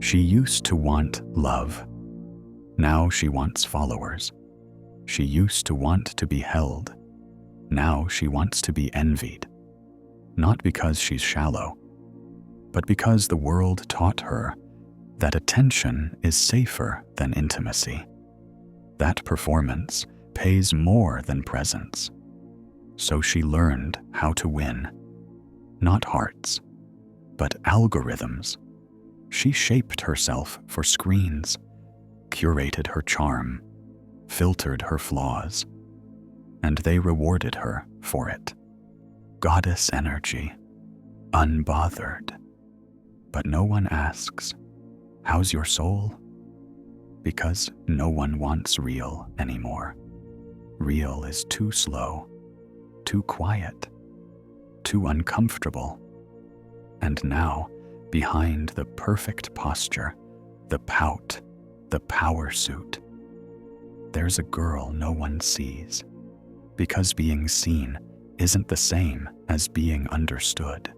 She used to want love. Now she wants followers. She used to want to be held. Now she wants to be envied. Not because she's shallow, but because the world taught her that attention is safer than intimacy. That performance pays more than presence. So she learned how to win. Not hearts, but algorithms. She shaped herself for screens, curated her charm, filtered her flaws, and they rewarded her for it. Goddess energy, unbothered. But no one asks, "How's your soul?" Because no one wants real anymore. Real is too slow, too quiet, too uncomfortable. And now, behind the perfect posture, the pout, the power suit, there's a girl no one sees, because being seen isn't the same as being understood,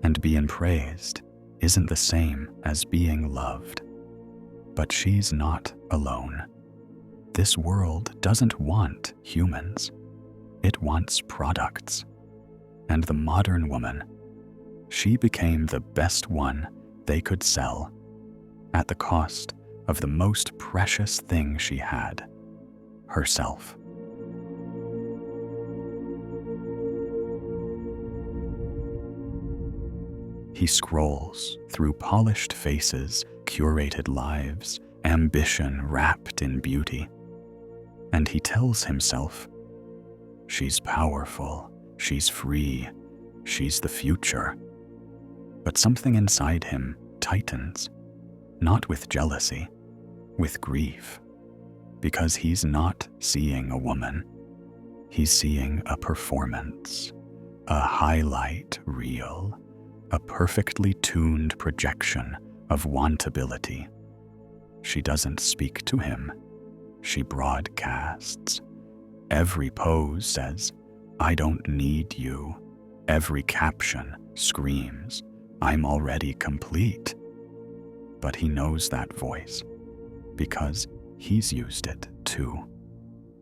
and being praised isn't the same as being loved. But she's not alone. This world doesn't want humans. It wants products. And the modern woman, she became the best one they could sell, at the cost of the most precious thing she had, herself. He scrolls through polished faces, curated lives, ambition wrapped in beauty. And he tells himself, she's powerful, she's free, she's the future. But something inside him tightens, not with jealousy, with grief, because he's not seeing a woman. He's seeing a performance, a highlight reel, a perfectly tuned projection of wantability. She doesn't speak to him. She broadcasts. Every pose says, "I don't need you." Every caption screams, "I'm already complete." But he knows that voice because he's used it too.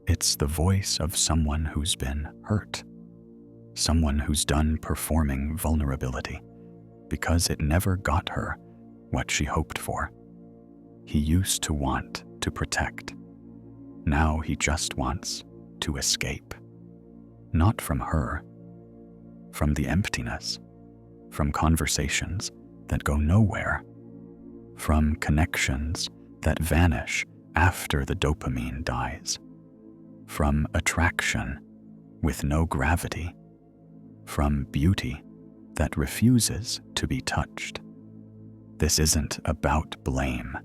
It's the voice of someone who's been hurt, someone who's done performing vulnerability because it never got her what she hoped for. He used to want to protect. Now he just wants to escape. Not from her, from the emptiness, from conversations that go nowhere, from connections that vanish after the dopamine dies, from attraction with no gravity, from beauty that refuses to be touched. This isn't about blame.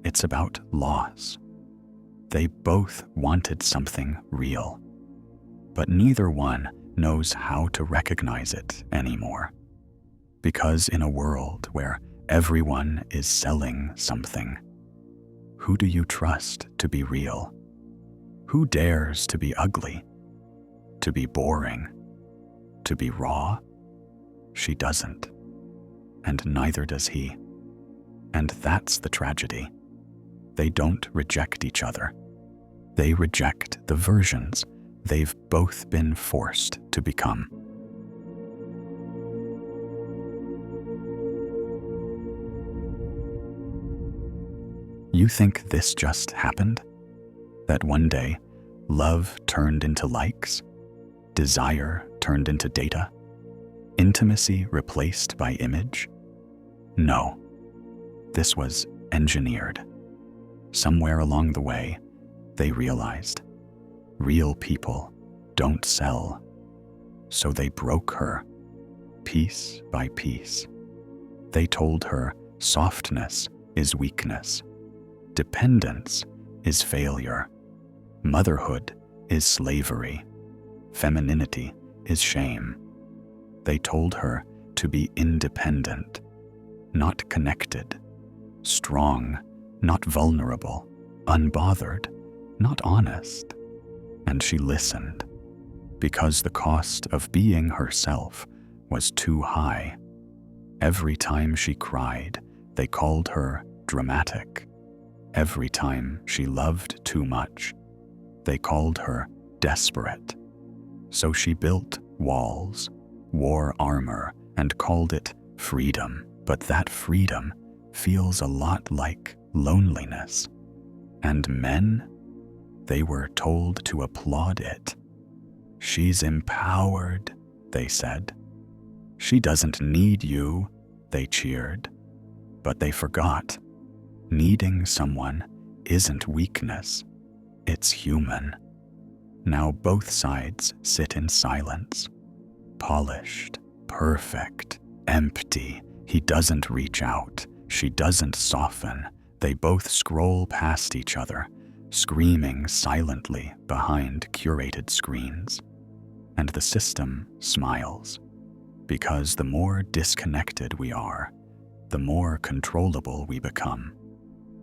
It's about loss. They both wanted something real, but neither one knows how to recognize it anymore. Because in a world where everyone is selling something, who do you trust to be real? Who dares to be ugly, to be boring, to be raw? She doesn't, and neither does he. And that's the tragedy. They don't reject each other. They reject the versions they've both been forced to become. You think this just happened? That one day, love turned into likes, desire turned into data, intimacy replaced by image? No, this was engineered. Somewhere along the way, they realized real people don't sell. So they broke her, piece by piece. They told her softness is weakness, dependence is failure, motherhood is slavery, femininity is shame. They told her to be independent, not connected, strong, not vulnerable, unbothered, not honest. And she listened, because the cost of being herself was too high. Every time she cried, They called her dramatic. Every time she loved too much, they called her desperate. So she built walls, wore armor, and called it freedom. But that freedom feels a lot like loneliness. And men, they were told to applaud it. She's empowered, they said. She doesn't need you, they cheered. But they forgot. Needing someone isn't weakness, it's human. Now both sides sit in silence. Polished, perfect, empty. He doesn't reach out. She doesn't soften. They both scroll past each other, screaming silently behind curated screens. And the system smiles, because the more disconnected we are, the more controllable we become.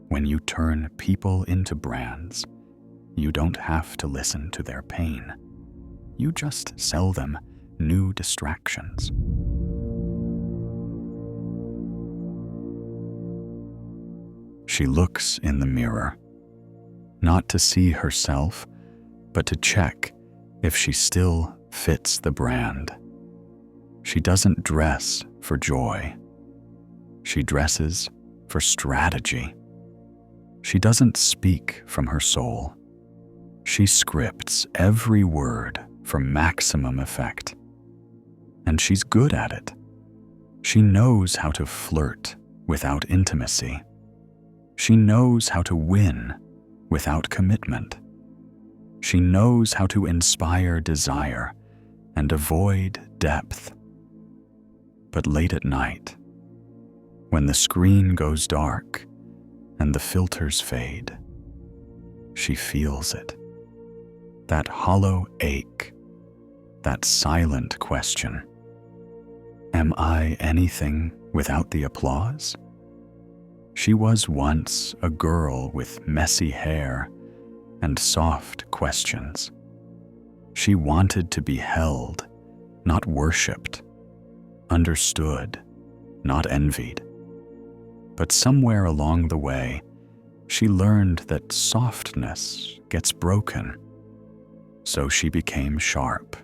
When you turn people into brands, you don't have to listen to their pain. You just sell them new distractions. She looks in the mirror, not to see herself, but to check if she still fits the brand. She doesn't dress for joy. She dresses for strategy. She doesn't speak from her soul. She scripts every word for maximum effect. And she's good at it. She knows how to flirt without intimacy. She knows how to win without commitment. She knows how to inspire desire and avoid depth. But late at night, when the screen goes dark and the filters fade, she feels it. That hollow ache, that silent question. Am I anything without the applause? She was once a girl with messy hair and soft questions. She wanted to be held, not worshipped, understood, not envied. But somewhere along the way, she learned that softness gets broken. So she became sharp,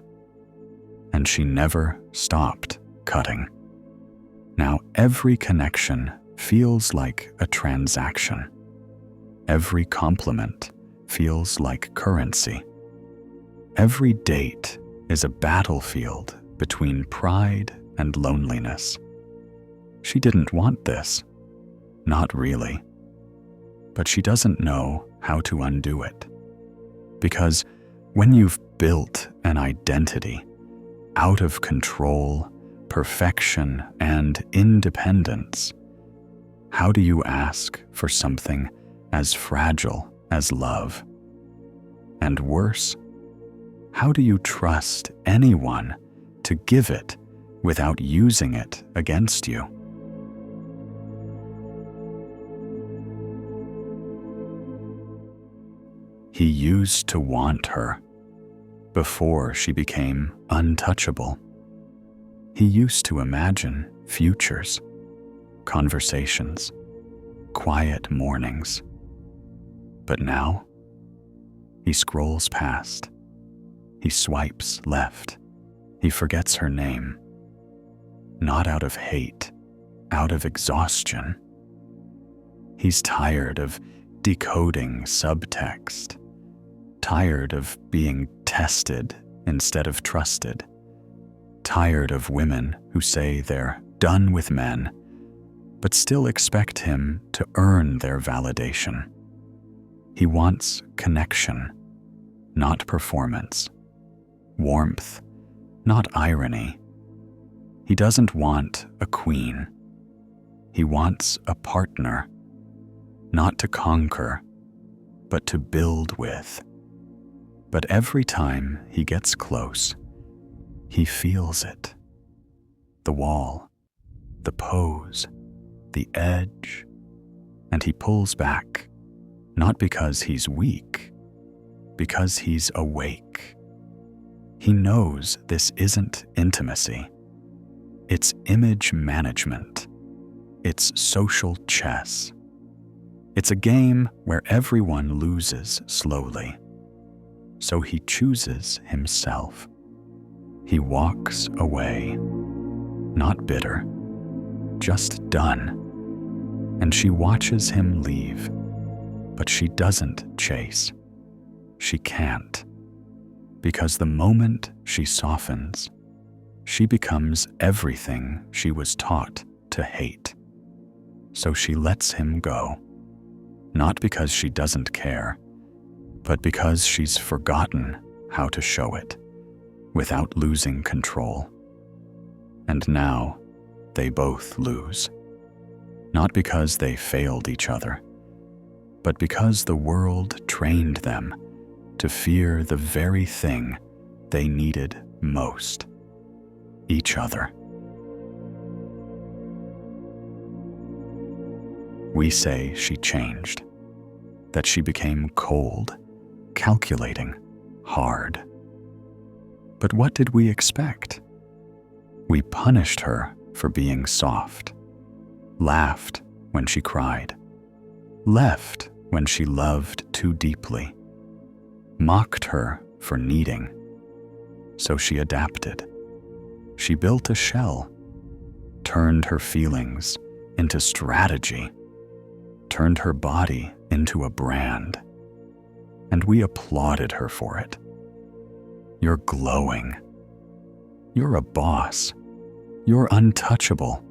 and she never stopped cutting. Now every connection feels like a transaction. Every compliment feels like currency. Every date is a battlefield between pride and loneliness. She didn't want this, not really. But she doesn't know how to undo it. Because when you've built an identity out of control, perfection, and independence, how do you ask for something as fragile as love? And worse, how do you trust anyone to give it without using it against you? He used to want her before she became untouchable. He used to imagine futures, conversations, quiet mornings. But now, he scrolls past. He swipes left. He forgets her name. Not out of hate, out of exhaustion. He's tired of decoding subtext, tired of being tested instead of trusted, tired of women who say they're done with men, but still expect him to earn their validation. He wants connection, not performance, warmth, not irony. He doesn't want a queen. He wants a partner, not to conquer, but to build with. But every time he gets close, he feels it. The wall, the pose, the edge, and he pulls back, not because he's weak, because he's awake. He knows this isn't intimacy. It's image management. It's social chess. It's a game where everyone loses slowly. So he chooses himself. He walks away, not bitter, just done. And she watches him leave, but she doesn't chase. She can't, because the moment she softens, she becomes everything she was taught to hate. So she lets him go, not because she doesn't care, but because she's forgotten how to show it without losing control. And now they both lose, not because they failed each other, but because the world trained them to fear the very thing they needed most: each other. We say she changed, that she became cold, calculating, hard. But what did we expect? We punished her for being soft, laughed when she cried, left when she loved too deeply, mocked her for needing. So she adapted. She built a shell, turned her feelings into strategy, turned her body into a brand, and we applauded her for it. You're glowing. You're a boss. You're untouchable.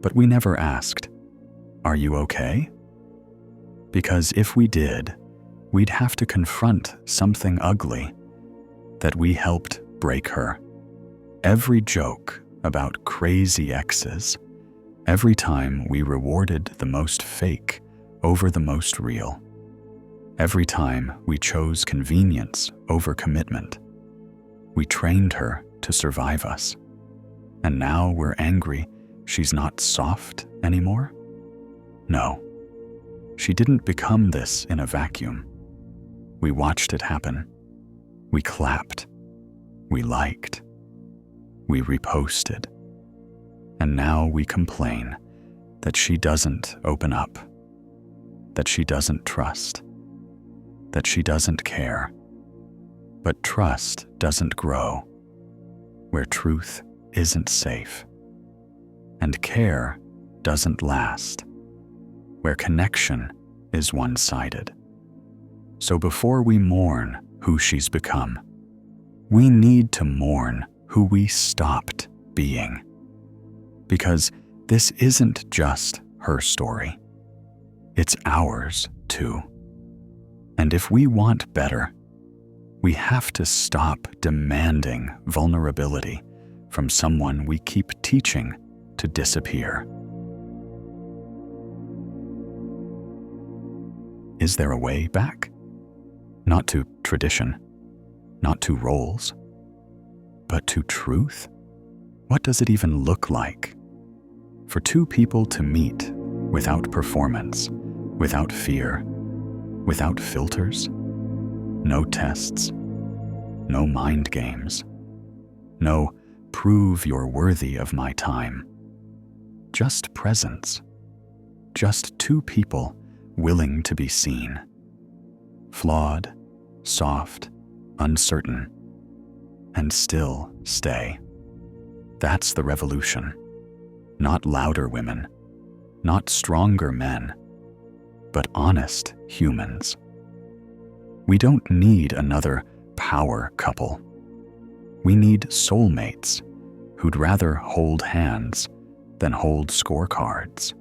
But we never asked, are you okay? Because if we did, we'd have to confront something ugly, that we helped break her. Every joke about crazy exes, every time we rewarded the most fake over the most real, every time we chose convenience over commitment, we trained her to survive us. And now we're angry she's not soft anymore? No, she didn't become this in a vacuum. We watched it happen. We clapped. We liked. We reposted. And now we complain that she doesn't open up, that she doesn't trust, that she doesn't care. But trust doesn't grow where truth isn't safe, and care doesn't last where connection is one-sided. So before we mourn who she's become, we need to mourn who we stopped being. Because this isn't just her story. It's ours too. And if we want better, we have to stop demanding vulnerability from someone we keep teaching to disappear. Is there a way back? Not to tradition, not to roles, but to truth? What does it even look like? For two people to meet without performance, without fear, without filters, no tests, no mind games, no prove you're worthy of my time. Just presence, just two people willing to be seen. Flawed, soft, uncertain, and still stay. That's the revolution. Not louder women, not stronger men, but honest humans. We don't need another power couple. We need soulmates who'd rather hold hands than hold scorecards.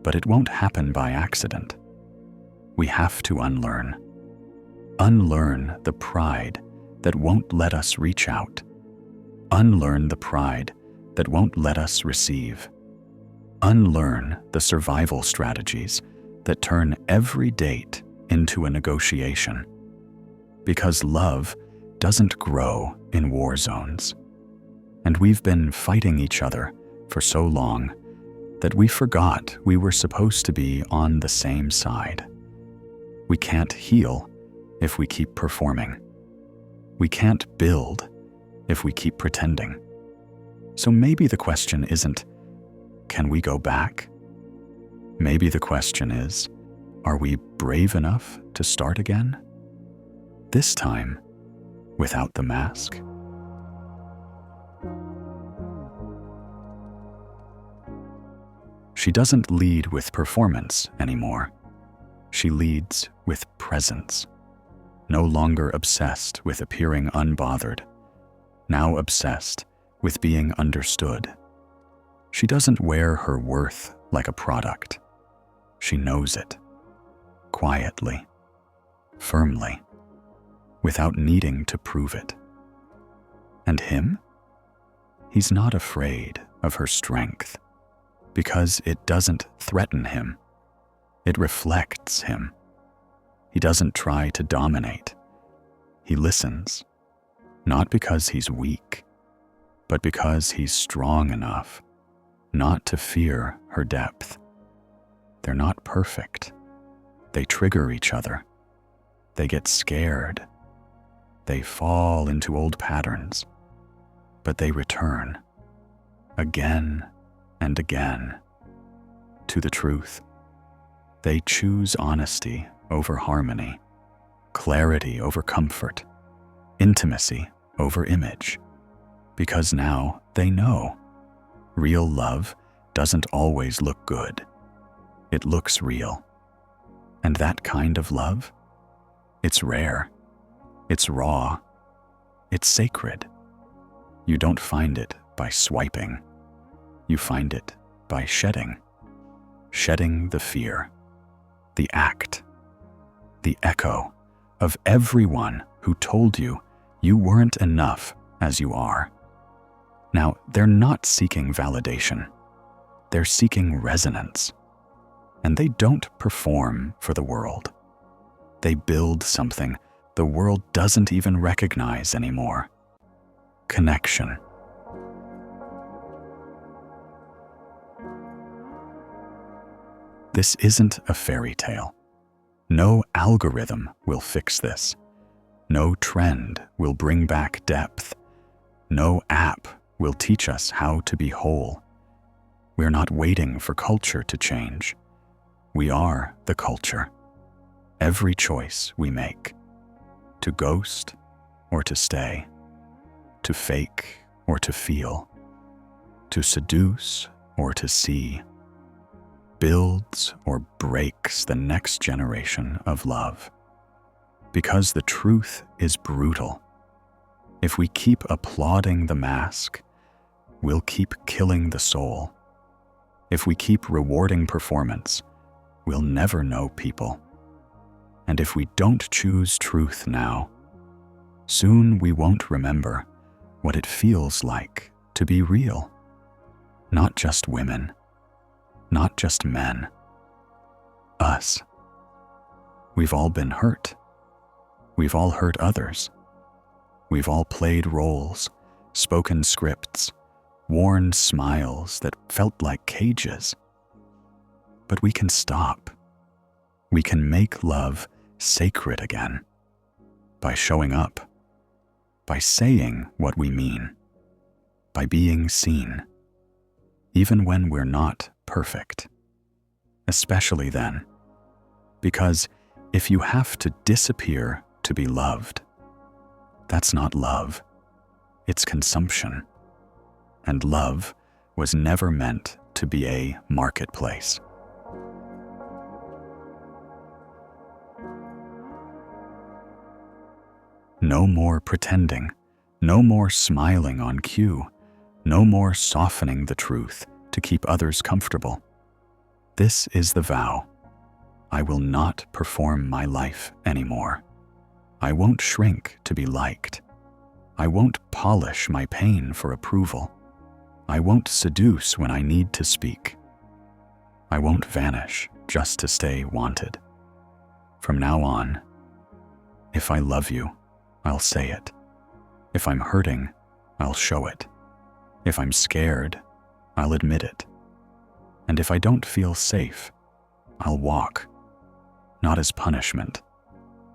But it won't happen by accident. We have to unlearn. Unlearn the pride that won't let us reach out. Unlearn the pride that won't let us receive. Unlearn the survival strategies that turn every date into a negotiation. Because love doesn't grow in war zones. And we've been fighting each other for so long that we forgot we were supposed to be on the same side. We can't heal if we keep performing. We can't build if we keep pretending. So maybe the question isn't, Can we go back? Maybe the question is, are we brave enough to start again? This time, without the mask? She doesn't lead with performance anymore. She leads with presence. No longer obsessed with appearing unbothered, now obsessed with being understood. She doesn't wear her worth like a product. She knows it, quietly, firmly, without needing to prove it. And him? He's not afraid of her strength, because it doesn't threaten him. It reflects him. He doesn't try to dominate. He listens, not because he's weak, but because he's strong enough not to fear her depth. They're not perfect. They trigger each other. They get scared. They fall into old patterns, but they return again and again to the truth. They choose honesty over harmony, clarity over comfort, intimacy over image, because now they know real love doesn't always look good. It looks real. And that kind of love, it's rare, it's raw, it's sacred. You don't find it by swiping. You find it by shedding the fear, the act, the echo of everyone who told you you weren't enough as you are. Now, they're not seeking validation. They're seeking resonance. And they don't perform for the world. They build something the world doesn't even recognize anymore. Connection. This isn't a fairy tale. No algorithm will fix this. No trend will bring back depth. No app will teach us how to be whole. We're not waiting for culture to change. We are the culture. Every choice we make, to ghost or to stay, to fake or to feel, to seduce or to see, builds or breaks the next generation of love. Because the truth is brutal. If we keep applauding the mask, we'll keep killing the soul. If we keep rewarding performance, we'll never know people. And if we don't choose truth now, soon we won't remember what it feels like to be real. Not just women, not just men. Us. We've all been hurt. We've all hurt others. We've all played roles, spoken scripts, worn smiles that felt like cages. But we can stop. We can make love sacred again by showing up, by saying what we mean, by being seen, even when we're not perfect. Especially then, because if you have to disappear to be loved, that's not love, it's consumption. And love was never meant to be a marketplace. No more pretending, no more smiling on cue, no more softening the truth to keep others comfortable. This is the vow. I will not perform my life anymore. I won't shrink to be liked. I won't polish my pain for approval. I won't seduce when I need to speak. I won't vanish just to stay wanted. From now on, if I love you, I'll say it. If I'm hurting, I'll show it. If I'm scared, I'll admit it. And if I don't feel safe, I'll walk. Not as punishment,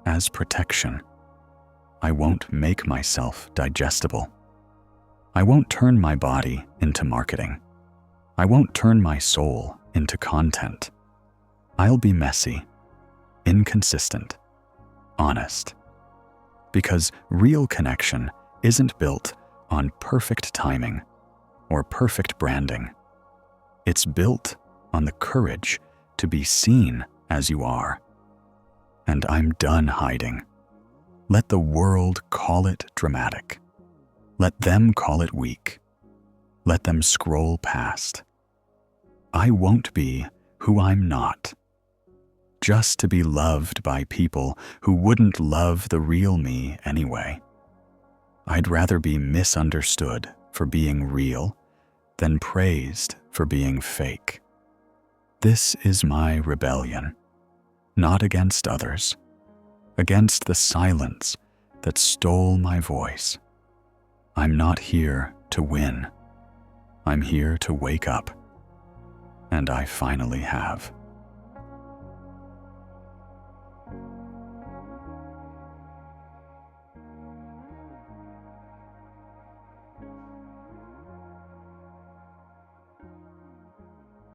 as protection. I won't make myself digestible. I won't turn my body into marketing. I won't turn my soul into content. I'll be messy, inconsistent, honest. Because real connection isn't built on perfect timing or perfect branding. It's built on the courage to be seen as you are. And I'm done hiding. Let the world call it dramatic. Let them call it weak. Let them scroll past. I won't be who I'm not, just to be loved by people who wouldn't love the real me anyway. I'd rather be misunderstood for being real than praised for being fake. This is my rebellion, not against others, against the silence that stole my voice. I'm not here to win. I'm here to wake up. And I finally have.